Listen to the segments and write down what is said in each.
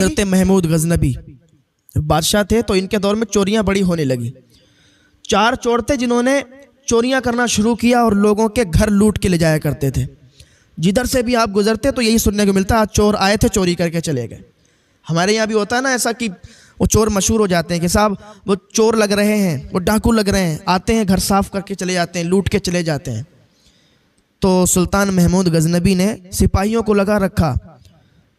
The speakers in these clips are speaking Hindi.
हज़रत महमूद गजनबी बादशाह थे तो इनके दौर में चोरियां बड़ी होने लगी। 4 चोर थे जिन्होंने चोरियां करना शुरू किया और लोगों के घर लूट के ले जाया करते थे। जिधर से भी आप गुजरते तो यही सुनने को मिलता, आज चोर आए थे चोरी करके चले गए। हमारे यहाँ भी होता है ना ऐसा कि वो चोर मशहूर हो जाते हैं कि साहब वो चोर लग रहे हैं, वो डाकू लग रहे हैं, आते हैं घर साफ करके चले जाते हैं, लूट के चले जाते हैं। तो सुल्तान महमूद गजनबी ने सिपाहियों को लगा रखा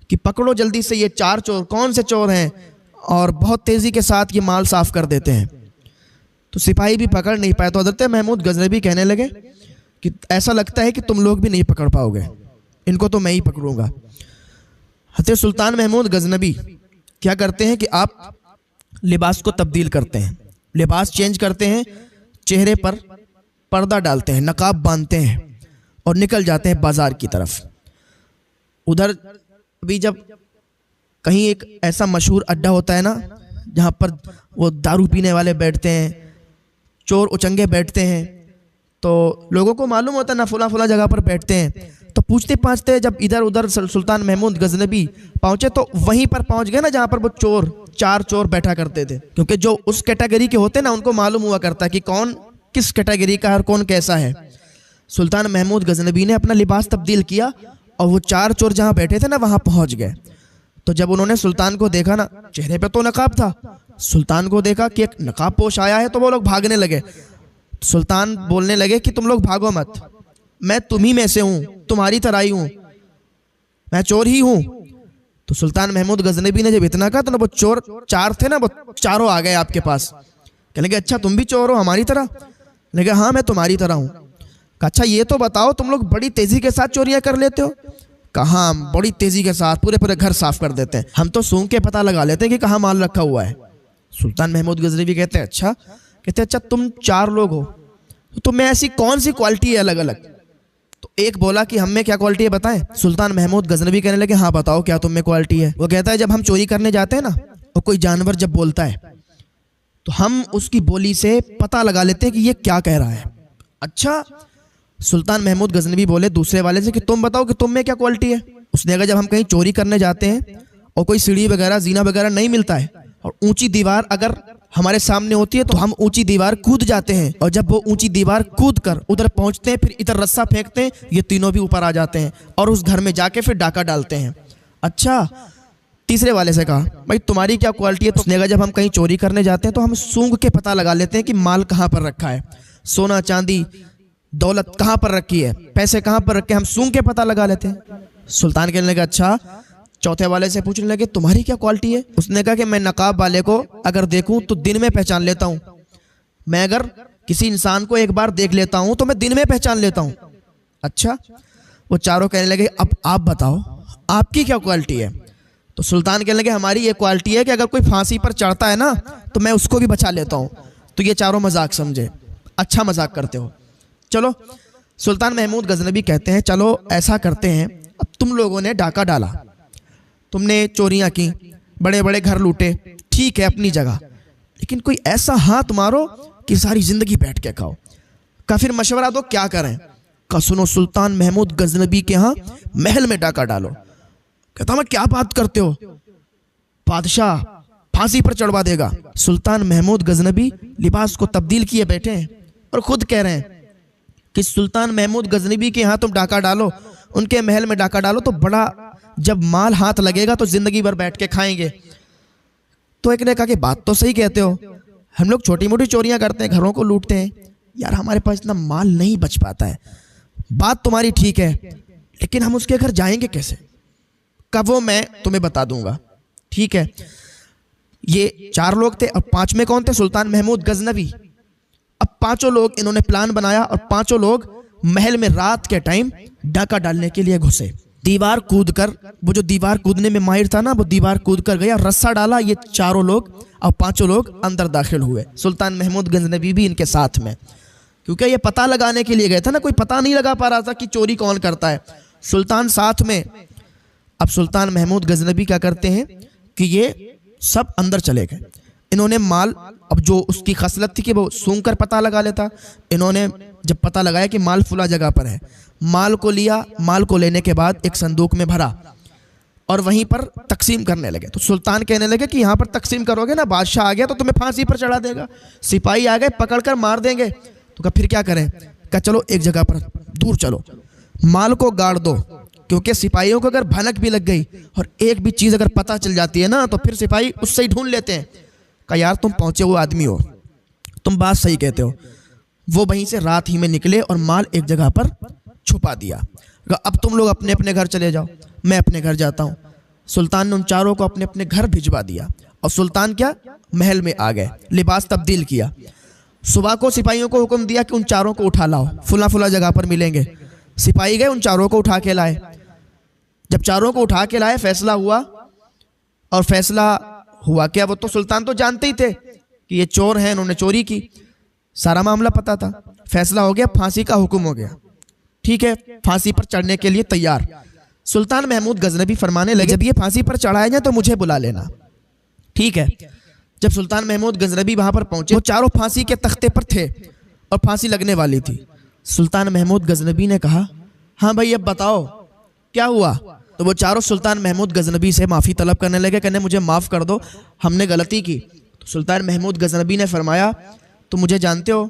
कि पकड़ो जल्दी से ये 4 चोर, कौन से चोर हैं, और बहुत तेज़ी के साथ ये माल साफ कर देते हैं। तो सिपाही भी पकड़ नहीं पाए। तो हज़रत महमूद गजनबी कहने लगे कि ऐसा लगता है कि तुम लोग भी नहीं पकड़ पाओगे, इनको तो मैं ही पकड़ूंगा। हज़रत सुल्तान महमूद गजनबी क्या करते हैं कि आप लिबास को तब्दील करते हैं, लिबास चेंज करते हैं, चेहरे पर पर्दा डालते हैं, नकाब बांधते हैं और निकल जाते हैं बाजार की तरफ। उधर अभी जब कहीं एक ऐसा मशहूर अड्डा होता है ना जहाँ पर वो दारू पीने वाले बैठते हैं, चोर उचंगे बैठते हैं, तो लोगों को मालूम होता है ना फला फला जगह पर बैठते हैं। तो पूछते पाछते जब इधर उधर सुल्तान महमूद गजनबी पहुँचे तो वहीं पर पहुँच गए ना जहाँ पर वो 4 चोर बैठा करते थे। क्योंकि जो उस कैटेगरी के होते ना उनको मालूम हुआ करता है कि कौन किस कैटेगरी का है और कौन कैसा है। सुल्तान महमूद गजनबी ने अपना लिबास तब्दील किया और वो 4 चोर जहाँ बैठे थे ना वहाँ पहुँच गए। तो जब उन्होंने सुल्तान को देखा ना, चेहरे पे तो नकाब था, सुल्तान को देखा कि एक नकाब पोश आया है तो वो लोग भागने लगे। सुल्तान बोलने लगे कि तुम लोग भागो मत, मैं तुम्ही में से हूँ, तुम्हारी तरह ही हूँ, मैं चोर ही हूँ। तो सुल्तान महमूद गजनबी ने जब इतना कहा तो ना वो चोर 4 थे ना, वो चारों आ गए आपके पास। कहने लगे अच्छा तुम भी चोर हो हमारी तरह? लगे हाँ मैं तुम्हारी तरह हूँ। कहा अच्छा ये तो बताओ तुम लोग बड़ी तेजी के साथ चोरियां कर लेते हो? कहा हम बड़ी तेजी के साथ पूरे घर साफ कर देते हैं, हम तो सूंघ के पता लगा लेते हैं कि कहाँ माल रखा हुआ है। सुल्तान महमूद गजनबी कहते हैं अच्छा, कहते अच्छा तुम 4 लोग हो तो तुम्हें ऐसी कौन सी क्वालिटी है अलग अलग? तो एक बोला कि हम में क्या क्वालिटी है बताएं। सुल्तान महमूद गजनबी कहने लगे हाँ बताओ क्या तुम में क्वालिटी है? वो कहता है जब हम चोरी करने जाते हैं ना और कोई जानवर जब बोलता है तो हम उसकी बोली से पता लगा लेते हैं कि ये क्या कह रहा है। अच्छा, सुल्तान महमूद गजनबी बोले दूसरे वाले से कि तुम बताओ कि तुम में क्या क्वालिटी है? उसने कहा जब हम कहीं चोरी करने जाते हैं और कोई सीढ़ी वगैरह जीना वगैरह नहीं मिलता है और ऊंची दीवार अगर हमारे सामने होती है तो हम ऊंची दीवार कूद जाते हैं, और जब वो ऊंची दीवार कूद कर उधर पहुंचते हैं फिर इधर रस्सा फेंकते हैं, ये तीनों भी ऊपर आ जाते हैं और उस घर में जाके फिर डाका डालते हैं। अच्छा, तीसरे वाले से कहा भाई तुम्हारी क्या क्वालिटी है? तो उसने कहा जब हम कहीं चोरी करने जाते हैं तो हम सूंघ के पता लगा लेते हैं कि माल कहाँ पर रखा है, सोना चांदी दौलत कहाँ पर रखी है, पैसे कहाँ पर रखे, हम सूंघ के पता लगा लेते हैं। सुल्तान कहने लगा अच्छा। चौथे वाले से पूछने लगे तुम्हारी क्या क्वालिटी है? उसने कहा कि मैं नकाब वाले को अगर देखूं तो दिन में पहचान लेता हूं, मैं अगर किसी इंसान को एक बार देख लेता हूं तो मैं दिन में पहचान लेता हूं। अच्छा, वो चारों कहने लगे अब आप बताओ आपकी क्या क्वालिटी है? तो सुल्तान कहने लगे हमारी ये क्वालिटी है कि अगर कोई फांसी पर चढ़ता है ना तो मैं उसको भी बचा लेता हूँ। तो ये चारों मजाक समझे, अच्छा मजाक करते हो। चलो, सुल्तान महमूद गजनबी कहते हैं चलो ऐसा करते हैं, अब तुम लोगों ने डाका डाला, तुमने चोरियां की, बड़े बड़े घर लूटे, ठीक है अपनी जगह, लेकिन कोई ऐसा हाथ मारो कि सारी जिंदगी बैठ के खाओ। का फिर मशवरा दो क्या करें? का सुनो सुल्तान महमूद गजनबी के यहाँ महल में डाका डालो। कहता मैं क्या बात करते हो, बादशाह फांसी पर चढ़वा देगा। सुल्तान महमूद गजनबी लिबास को तब्दील किए बैठे हैं और खुद कह रहे हैं कि सुल्तान महमूद गजनबी के यहाँ तुम डाका डालो, उनके महल में डाका डालो तो बड़ा जब माल हाथ लगेगा तो जिंदगी भर बैठ के खाएंगे। तो एक ने कहा कि बात तो सही कहते हो, हम लोग छोटी मोटी चोरियां करते हैं, घरों को लूटते हैं, यार हमारे पास इतना माल नहीं बच पाता है। बात तुम्हारी ठीक है लेकिन हम उसके घर जाएंगे कैसे? कब वो मैं तुम्हें बता दूंगा। ठीक है, ये 4 लोग थे और 5 में कौन थे? सुल्तान महमूद गजनबी। अब 5 लोग इन्होंने प्लान बनाया और 5 लोग महल में रात के टाइम डाका डालने के लिए घुसे। दीवार कूद कर, वो जो दीवार कूदने में माहिर था ना वो दीवार कूद कर गया, रस्सा डाला, ये 4 लोग और 5 लोग अंदर दाखिल हुए। सुल्तान महमूद गजनबी भी इनके साथ में, क्योंकि ये पता लगाने के लिए गए थे ना, कोई पता नहीं लगा पा रहा था कि चोरी कौन करता है। सुल्तान साथ में। अब सुल्तान महमूद गजनबी क्या करते हैं कि ये सब अंदर चले गए। इन्होंने माल, अब जो उसकी खसलत थी कि वो सूंघ कर पता लगा लेता, इन्होंने जब पता लगाया कि माल फुला जगह पर है, माल को लिया, माल को लेने के बाद एक संदूक में भरा और वहीं पर तकसीम करने लगे। तो सुल्तान कहने लगे कि यहाँ पर तकसीम करोगे ना, बादशाह आ गया तो तुम्हें फांसी पर चढ़ा देगा, सिपाही आ गए पकड़कर मार देंगे। तो कहा फिर क्या करें? कहा चलो एक जगह पर दूर चलो, माल को गाड़ दो, क्योंकि सिपाहियों को अगर भनक भी लग गई और एक भी चीज़ अगर पता चल जाती है ना तो फिर सिपाही उससे ही ढूंढ लेते हैं। कहा यार तुम पहुँचे हुए आदमी हो, तुम बात सही कहते हो। वो वहीं से रात ही में निकले और माल एक जगह पर छुपा दिया। अब तुम लोग अपने अपने घर चले जाओ, मैं अपने घर जाता हूँ। सुल्तान ने उन चारों को अपने अपने घर भिजवा दिया और सुल्तान क्या महल में आ गए, लिबास तब्दील किया। सुबह को सिपाहियों को हुक्म दिया कि उन चारों को उठा लाओ, फुला फुला जगह पर मिलेंगे। सिपाही गए, उन चारों को उठा के लाए। जब चारों को उठा के लाए फैसला हुआ, और फैसला हुआ क्या, वो तो सुल्तान तो जानते ही थे कि ये चोर हैं, इन्होंने चोरी की, सारा मामला पता था। फैसला हो गया, फांसी का हुक्म हो गया। ठीक है, फांसी पर चढ़ने के लिए तैयार। सुल्तान महमूद गजनबी फरमाने लगे जब ये फांसी पर चढ़ाए जाए तो मुझे बुला लेना। ठीक है, जब सुल्तान महमूद गजनबी वहां पर पहुंचे, वो चारों फांसी के तख्ते पर थे और फांसी लगने वाली थी। सुल्तान महमूद गजनबी ने कहा हाँ भाई अब बताओ क्या हुआ। तो वो चारों सुल्तान महमूद गजनबी से माफ़ी तलब करने लगे, कहने मुझे माफ़ कर दो, हमने गलती की। तो सुल्तान महमूद गजनबी ने फरमाया तो मुझे जानते हो?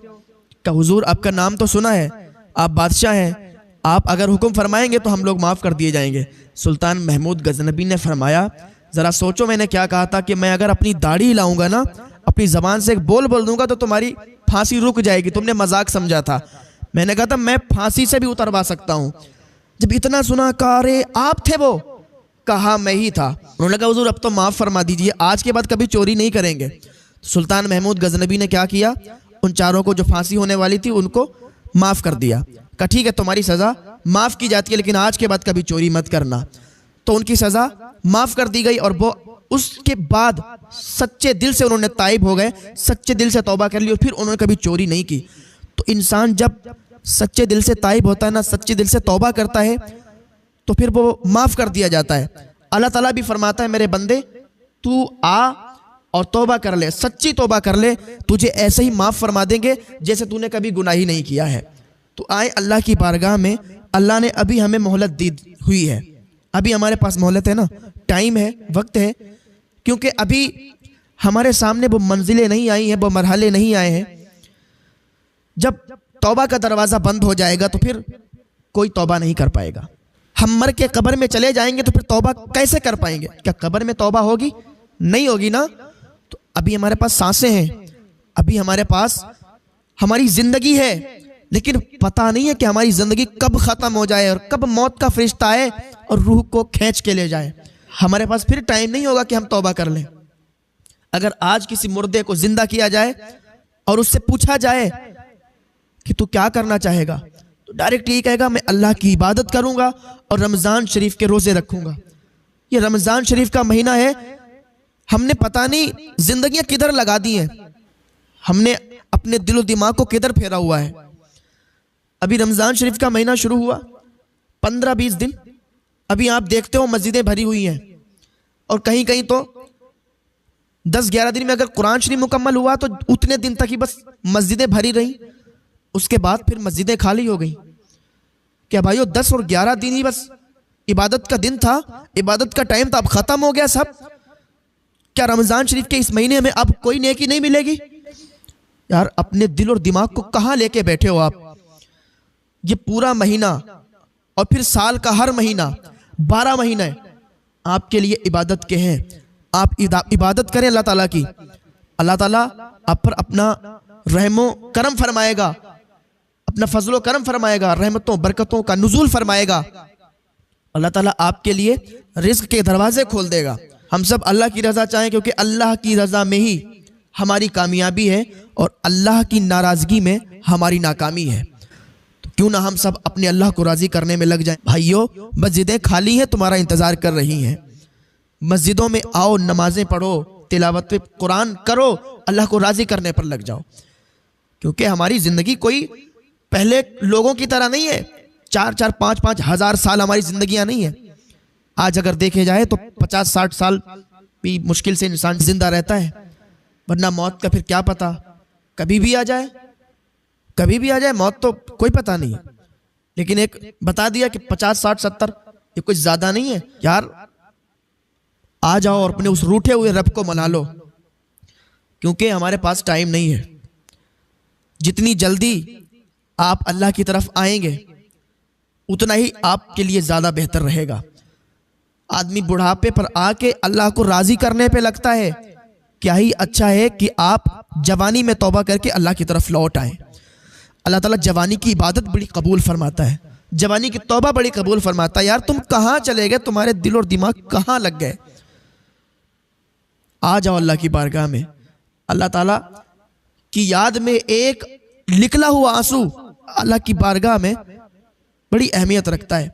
क्या हुजूर आपका नाम तो सुना है, आप बादशाह हैं, आप अगर हुक्म फरमाएंगे तो हम लोग माफ़ कर दिए जाएंगे। सुल्तान महमूद गजनबी ने फरमाया ज़रा सोचो मैंने क्या कहा था कि मैं अगर अपनी दाढ़ी हिलाऊंगा ना, अपनी ज़बान से एक बोल दूंगा तो तुम्हारी फांसी रुक जाएगी, तुमने मजाक समझा था। मैंने कहा था मैं फांसी से भी उतरवा सकता हूँ। जब इतना सुना कहा अरे आप थे वो? कहा मैं ही था। उन्होंने कहा हुजूर अब तो माफ़ फरमा दीजिए, आज के बाद कभी चोरी नहीं करेंगे। सुल्तान महमूद गजनबी ने क्या किया, उन चारों को जो फांसी होने वाली थी उनको माफ़ कर दिया। कहा ठीक है तुम्हारी सज़ा माफ़ की जाती है, लेकिन आज के बाद कभी चोरी मत करना। तो उनकी सज़ा माफ़ कर दी गई और वो उसके बाद सच्चे दिल से उन्होंने ताइब हो गए, सच्चे दिल से तौबा कर ली और फिर उन्होंने कभी चोरी नहीं की। तो इंसान जब सच्चे दिल से ताइब होता है ना, सच्चे दिल से तौबा करता है तो फिर वो माफ़ कर दिया जाता है। अल्लाह ताला भी फरमाता है मेरे बंदे तू आ और तौबा कर ले, सच्ची तौबा कर ले, तुझे ऐसे ही माफ़ फरमा देंगे जैसे तूने कभी गुनाह ही नहीं किया है। तो आए अल्लाह की बारगाह में, अल्लाह ने अभी हमें मोहलत दी हुई है, अभी हमारे पास मोहलत है ना, टाइम है, वक्त है, क्योंकि अभी हमारे सामने वो मंजिलें नहीं आई हैं, वो मरहले नहीं आए हैं। जब तौबा का दरवाज़ा बंद हो जाएगा तो फिर कोई तौबा नहीं कर पाएगा। हम मर के कब्र में चले जाएंगे तो फिर तौबा कैसे कर पाएंगे? क्या कब्र में तौबा होगी? नहीं होगी ना। तो अभी हमारे पास सांसें हैं, अभी हमारे पास हमारी ज़िंदगी है, लेकिन पता नहीं है कि हमारी ज़िंदगी कब ख़त्म हो जाए और कब मौत का फरिश्ता आए और रूह को खींच के ले जाए। हमारे पास फिर टाइम नहीं होगा कि हम तौबा कर लें। अगर आज किसी मुर्दे को जिंदा किया जाए और उससे पूछा जाए कि तू क्या करना चाहेगा, तो डायरेक्ट यही कहेगा मैं अल्लाह की इबादत करूंगा और रमज़ान शरीफ के रोज़े रखूंगा। ये रमज़ान शरीफ का महीना है, हमने पता नहीं जिंदगियां किधर लगा दी हैं, हमने अपने दिलो दिमाग को किधर फेरा हुआ है। अभी रमज़ान शरीफ का महीना शुरू हुआ, 15-20 दिन, अभी आप देखते हो मस्जिदें भरी हुई हैं और कहीं कहीं तो 10-11 दिन में अगर कुरान शरीफ मुकम्मल हुआ तो उतने दिन तक ही बस मस्जिदें भरी रहीं, उसके बाद फिर मस्जिदें खाली हो गई। क्या भाइयों 10 और 11 दिन ही बस इबादत का दिन था, इबादत का टाइम था, अब ख़त्म हो गया सब। क्या रमज़ान शरीफ के इस महीने में अब कोई नेकी नहीं मिलेगी? यार अपने दिल और दिमाग को कहाँ लेके बैठे हो आप? ये पूरा महीना और फिर साल का हर महीना 12 महीने आपके लिए इबादत के हैं। आप इबादत करें अल्लाह ताला की, अल्लाह ताला आप पर अपना रहमो करम फरमाएगा, अपना फजलो करम फरमाएगा, रहमतों बरकतों का नुज़ूल फरमाएगा। अल्लाह ताला आपके लिए रिज़्क़ के दरवाजे खोल देगा। हम सब अल्लाह की रज़ा चाहें, क्योंकि अल्लाह की रज़ा में ही हमारी कामयाबी है और अल्लाह की नाराज़गी में हमारी नाकामी है। तो क्यों ना हम सब अपने अल्लाह को राज़ी करने में लग जाएं। भाइयों मस्जिदें खाली हैं, तुम्हारा इंतज़ार कर रही हैं। मस्जिदों में आओ, नमाजें पढ़ो, तिलावत कुरान करो, अल्लाह को राज़ी करने पर लग जाओ। क्योंकि हमारी ज़िंदगी कोई पहले लोगों की तरह नहीं है, 4-4, 5-5 हज़ार साल हमारी ज़िंदगियाँ नहीं है। आज अगर देखे जाए तो 50-60 साल भी मुश्किल से इंसान जिंदा रहता है, वरना मौत का फिर क्या पता, कभी भी आ जाए, कभी भी आ जाए, मौत तो कोई पता नहीं। लेकिन एक बता दिया कि 50, 60, 70 ये कुछ ज़्यादा नहीं है। यार आ जाओ और अपने उस रूठे हुए रब को मना लो, क्योंकि हमारे पास टाइम नहीं है। जितनी जल्दी आप अल्लाह की तरफ आएंगे उतना ही आपके लिए ज़्यादा बेहतर रहेगा। आदमी बुढ़ापे पर आके अल्लाह को राज़ी करने पे लगता है, क्या ही अच्छा है कि आप जवानी में तौबा करके अल्लाह की तरफ लौट आए। अल्लाह ताला जवानी की इबादत बड़ी कबूल फरमाता है, जवानी की तौबा बड़ी कबूल फरमाता है। यार तुम कहाँ चले गए, तुम्हारे दिल और दिमाग कहाँ लग गए? आ जाओ अल्लाह की बारगाह में। अल्लाह ताला की याद में एक निकला हुआ आंसू अल्लाह की बारगाह में बड़ी अहमियत रखता है।